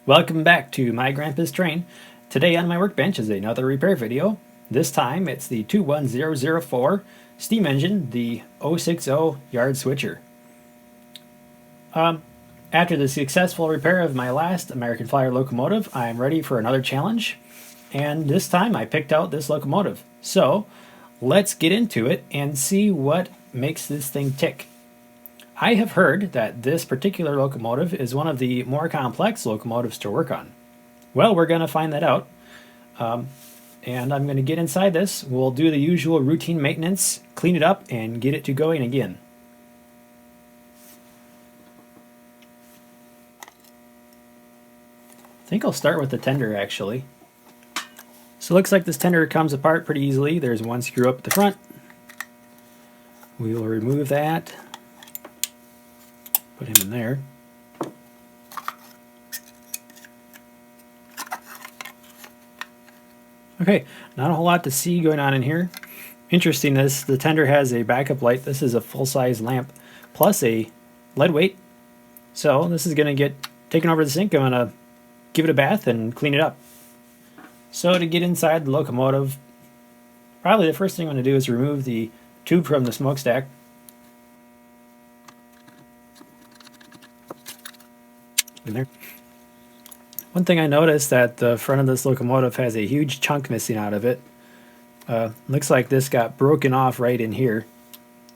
Welcome back to My Grandpa's Train. Today on my workbench is another repair video. This time it's the 21004 steam engine, the 060 yard switcher. After the successful repair of my last American Flyer locomotive, I'm ready for another challenge. And this time I picked out this locomotive. So let's get into it and see what makes this thing tick. I have heard that this particular locomotive is one of the more complex locomotives to work on. Well, we're going to find that out. And I'm going to get inside this. We'll do the usual routine maintenance, clean it up, and get it to going again. I think I'll start with the tender, actually. So it looks like this tender comes apart pretty easily. There's one screw up at the front. We will remove that. Put him in there. Okay, not a whole lot to see going on in here. Interesting, the tender has a backup light. This is a full-size lamp plus a lead weight. So this is going to get taken over the sink. I'm going to give it a bath and clean it up. So to get inside the locomotive, probably the first thing I'm going to do is remove the tube from the smokestack. In there. One thing I noticed that the front of this locomotive has a huge chunk missing out of it. Looks like this got broken off right in here.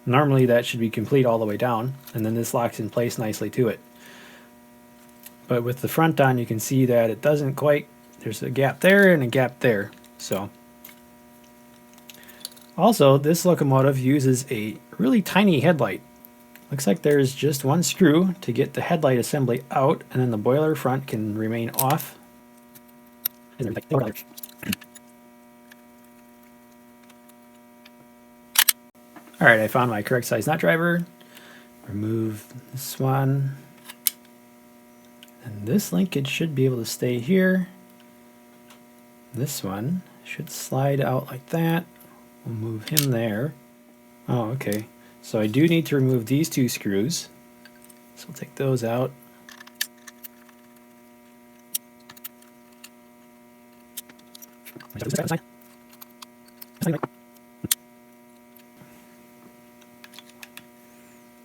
Normally that should be complete all the way down, and then this locks in place nicely to it. But with the front on, you can see that it doesn't quite. There's a gap there and a gap there. So also, this locomotive uses a really tiny headlight. Looks like there's just one screw to get the headlight assembly out, and then the boiler front can remain off. Alright, I found my correct size nut driver. Remove this one. And this linkage should be able to stay here. This one should slide out like that. We'll move him there. Oh, okay. So I do need to remove these two screws. So we'll take those out.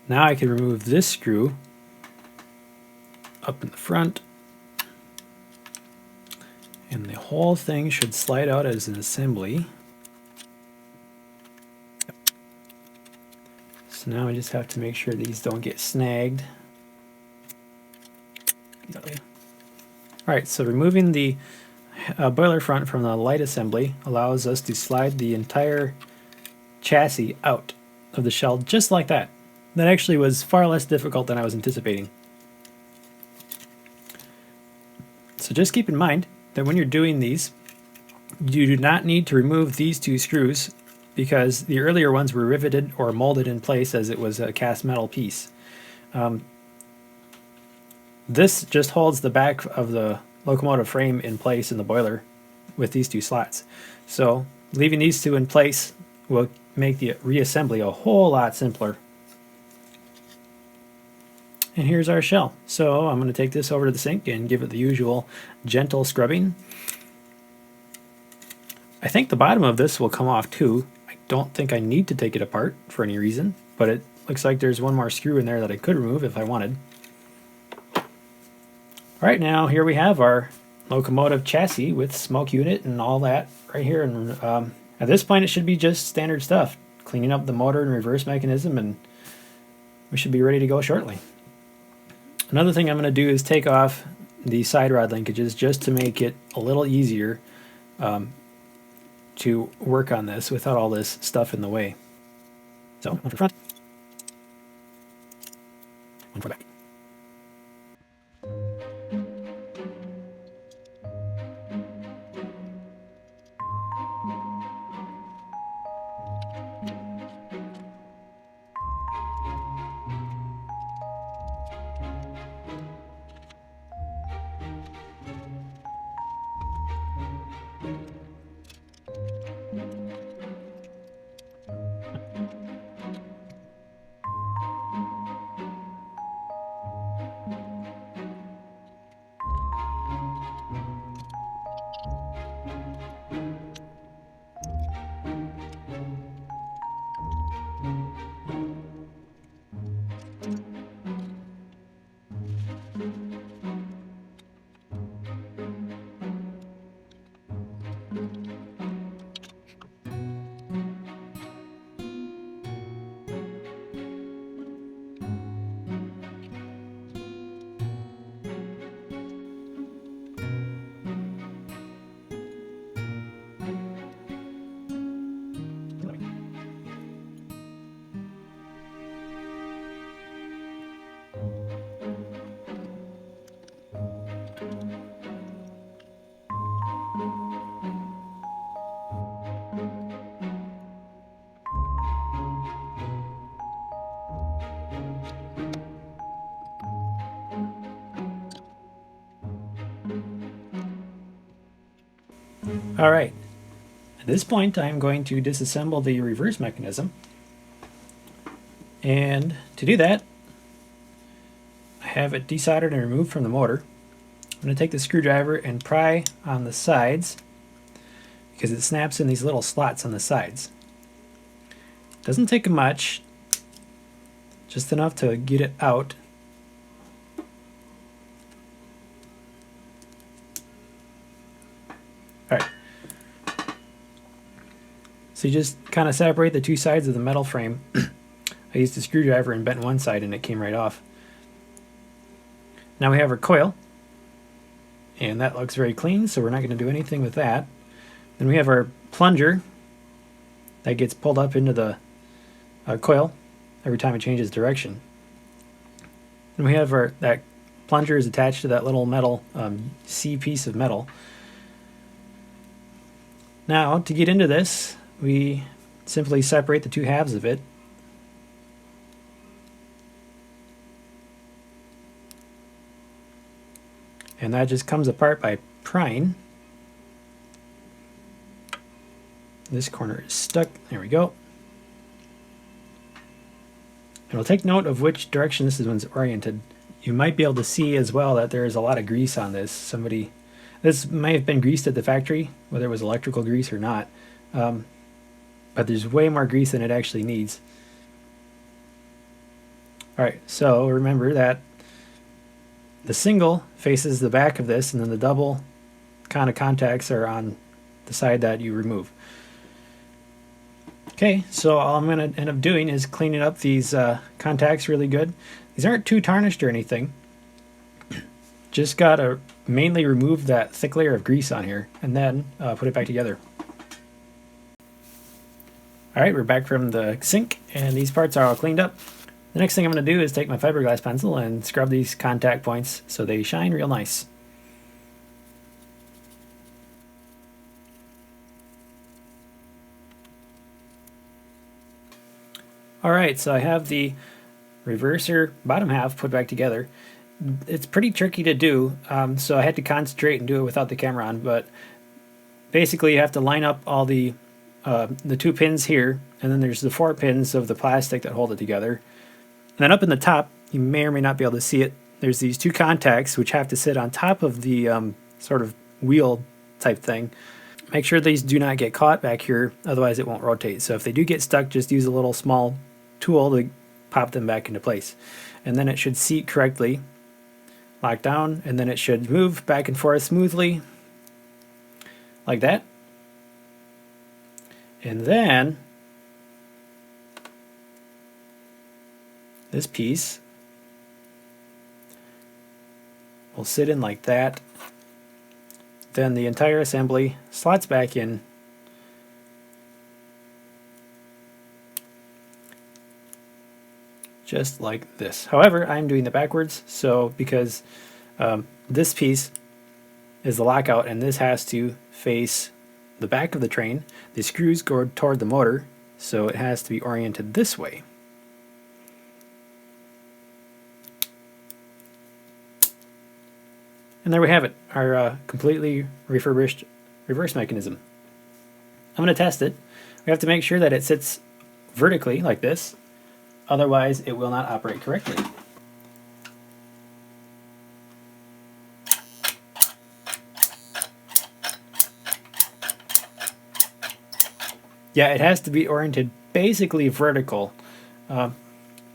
Now I can remove this screw up in the front. And the whole thing should slide out as an assembly. So now I just have to make sure these don't get snagged. Alright, so removing the boiler front from the light assembly allows us to slide the entire chassis out of the shell just like that. That actually was far less difficult than I was anticipating. So just keep in mind that when you're doing these, you do not need to remove these two screws, because the earlier ones were riveted or molded in place as it was a cast metal piece. This just holds the back of the locomotive frame in place in the boiler with these two slots. So leaving these two in place will make the reassembly a whole lot simpler. And here's our shell. So I'm going to take this over to the sink and give it the usual gentle scrubbing. I think the bottom of this will come off too. Don't think I need to take it apart for any reason, but it looks like there's one more screw in there that I could remove if I wanted. Alright, now here we have our locomotive chassis with smoke unit and all that right here. And at this point it should be just standard stuff. Cleaning up the motor and reverse mechanism, and we should be ready to go shortly. Another thing I'm going to do is take off the side rod linkages just to make it a little easier to work on this without all this stuff in the way. So, one for front, one for back. All right, at this point I'm going to disassemble the reverse mechanism, and to do that I have it desoldered and removed from the motor. I'm going to take the screwdriver and pry on the sides because it snaps in these little slots on the sides. Doesn't take much, just enough to get it out. All right. So you just kind of separate the two sides of the metal frame. I used a screwdriver and bent one side and it came right off. Now we have our coil, and that looks very clean, so we're not going to do anything with that. Then we have our plunger that gets pulled up into the coil every time it changes direction. And we have that plunger is attached to that little metal C piece of metal. Now to get into this, we simply separate the two halves of it. And that just comes apart by prying. This corner is stuck. There we go. And we'll take note of which direction this one's oriented. You might be able to see as well that there is a lot of grease on this. This may have been greased at the factory, whether it was electrical grease or not. But there's way more grease than it actually needs. Alright, so remember that the single faces the back of this, and then the double kind of contacts are on the side that you remove. Okay, so all I'm going to end up doing is cleaning up these contacts really good. These aren't too tarnished or anything. Just got to mainly remove that thick layer of grease on here, and then put it back together. Alright, we're back from the sink, and these parts are all cleaned up. The next thing I'm going to do is take my fiberglass pencil and scrub these contact points so they shine real nice. Alright, so I have the reverser bottom half put back together. It's pretty tricky to do, so I had to concentrate and do it without the camera on, but basically you have to line up all the two pins here, and then there's the 4 pins of the plastic that hold it together. And then up in the top, you may or may not be able to see it, there's these 2 contacts which have to sit on top of the sort of wheel type thing. Make sure these do not get caught back here, otherwise it won't rotate. So if they do get stuck, just use a little small tool to pop them back into place. And then it should seat correctly, lock down, and then it should move back and forth smoothly, like that. And then this piece will sit in like that. Then the entire assembly slots back in. Just like this. However, I'm doing it backwards, so because this piece is the lockout and this has to face the back of the train, the screws go toward the motor, so it has to be oriented this way. And there we have it, our completely refurbished reverse mechanism. I'm going to test it. We have to make sure that it sits vertically like this, otherwise it will not operate correctly. Yeah, it has to be oriented basically vertical. The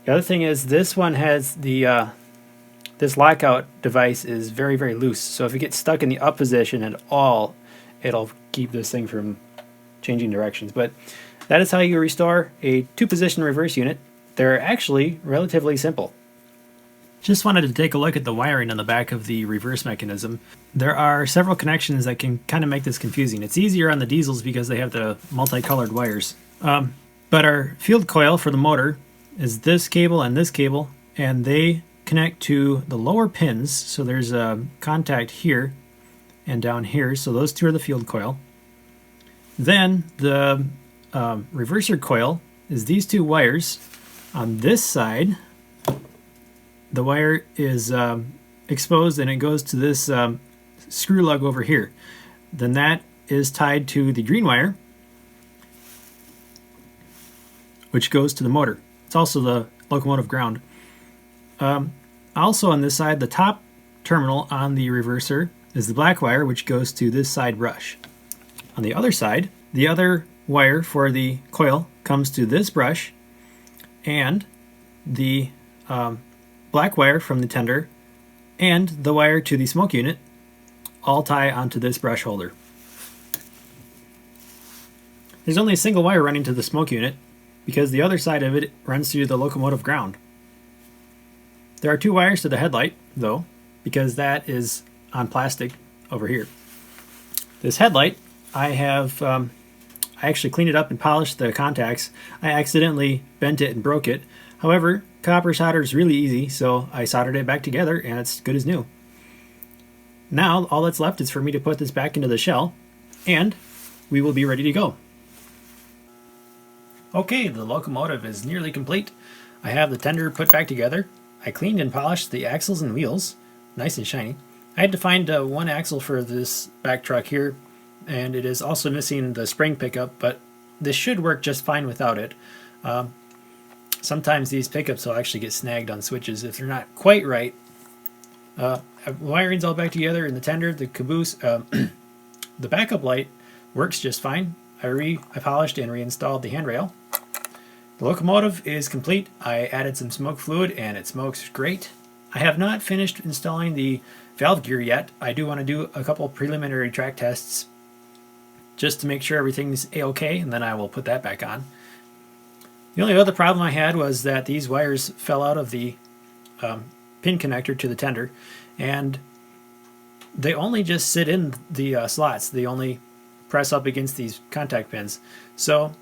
other thing is this one has the this lockout device is very, very loose, so if it gets stuck in the up position at all, it'll keep this thing from changing directions. But that is how you restore a 2-position reverse unit. They're actually relatively simple. Just wanted to take a look at the wiring on the back of the reverse mechanism. There are several connections that can kind of make this confusing. It's easier on the diesels because they have the multicolored wires. But our field coil for the motor is this cable and this cable, and they connect to the lower pins. So there's a contact here and down here, so those 2 are the field coil. Then the reverser coil is these 2 wires. On this side, the wire is exposed and it goes to this screw lug over here. Then that is tied to the green wire, which goes to the motor. It's also the locomotive ground. Also on this side, the top terminal on the reverser is the black wire, which goes to this side brush. On the other side, the other wire for the coil comes to this brush, and the black wire from the tender and the wire to the smoke unit all tie onto this brush holder. There's only a single wire running to the smoke unit because the other side of it runs through the locomotive ground. There are 2 wires to the headlight, though, because that is on plastic over here. This headlight, I actually cleaned it up and polished the contacts. I accidentally bent it and broke it. However, copper solder is really easy, so I soldered it back together and it's good as new. Now, all that's left is for me to put this back into the shell, and we will be ready to go. Okay, the locomotive is nearly complete. I have the tender put back together. I cleaned and polished the axles and wheels, nice and shiny. I had to find one axle for this back truck here, and it is also missing the spring pickup, but this should work just fine without it. Sometimes these pickups will actually get snagged on switches if they're not quite right. Wiring's all back together in the tender, the caboose. The backup light works just fine. I polished and reinstalled the handrail. The locomotive is complete. I added some smoke fluid and it smokes great. I have not finished installing the valve gear yet. I do want to do a couple preliminary track tests just to make sure everything's a-okay, and then I will put that back on. The only other problem I had was that these wires fell out of the pin connector to the tender, and they only just sit in the slots. They only press up against these contact pins. So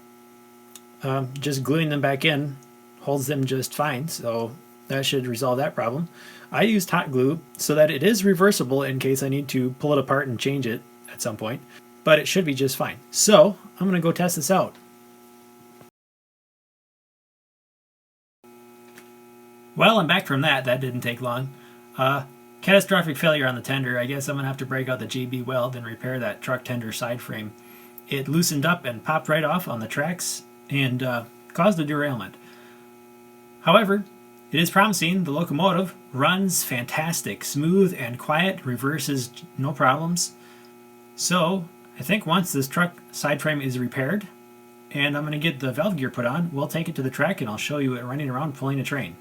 just gluing them back in holds them just fine, so that should resolve that problem. I used hot glue so that it is reversible in case I need to pull it apart and change it at some point, but it should be just fine. So I'm going to go test this out. Well, I'm back from that. That didn't take long. Catastrophic failure on the tender. I guess I'm going to have to break out the JB weld and repair that truck tender side frame. It loosened up and popped right off on the tracks and caused a derailment. However, it is promising. The locomotive runs fantastic, smooth and quiet, reverses no problems. So I think once this truck side frame is repaired and I'm going to get the valve gear put on, we'll take it to the track and I'll show you it running around pulling a train.